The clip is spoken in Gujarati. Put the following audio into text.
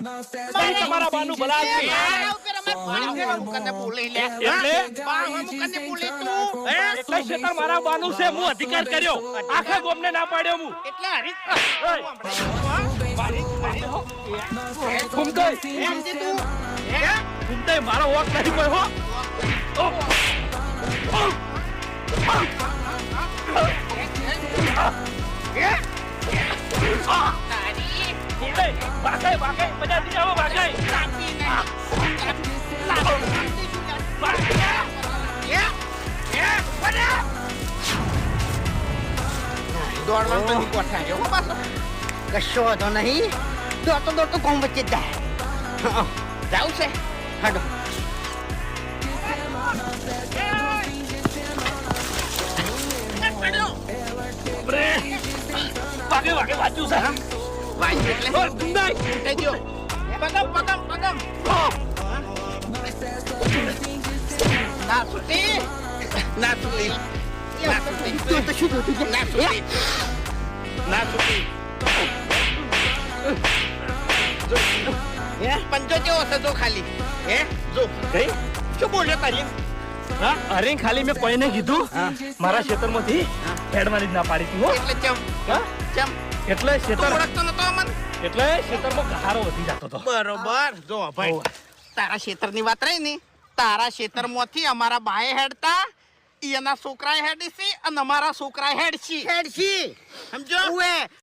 તમારા બાનું ભલા છે. એટલે શેતર મારા બાનું છે. હું અધિકાર કર્યો, આખા ગામને ના પાડ્યો હું. ઘૂમતાય મારો વોક નથી કોઈ હો. ભાગાય ભાગાય બધા થી આવો ભાગાય. કશો વાંધો નહીં. દોડતો દોડતો કોમ વચ્ચે જ જાય. જાવું છે હાડો. ભાગે ભાગે વાંચ્યું છે. વાંચ્યું એટલે ગુંડાઈ ઉઠાઈ ગયો. પગમ પગમ પગમ. ના છૂટી ના છૂટી ના છૂટી. તું તો શું જોતું છે? ના છૂટી ના છૂટી. પંજો જેવો છે જો ખાલી. જો ગઈ શું બોલ્યો તારી? હા અરે ખાલી મેં કોઈને કીધું મારા ક્ષેત્રમાંથી હેડવાની જ ના પાડી હતી હો. એટલે ચમ હા? ચમ એટલે તું ક્ષેત્ર ઓળખતો નતો અમન? એટલે ક્ષેત્રમાં ગહારો વધી જતો હતો. બરોબર. જો ભાઈ તારા ક્ષેત્રની વાત રહી ને, તારા ક્ષેત્રમાંથી અમારા બાએ હેડતા એના છોકરાએ હેડી છે અને અમારા છોકરાએ હેડશી સમજો.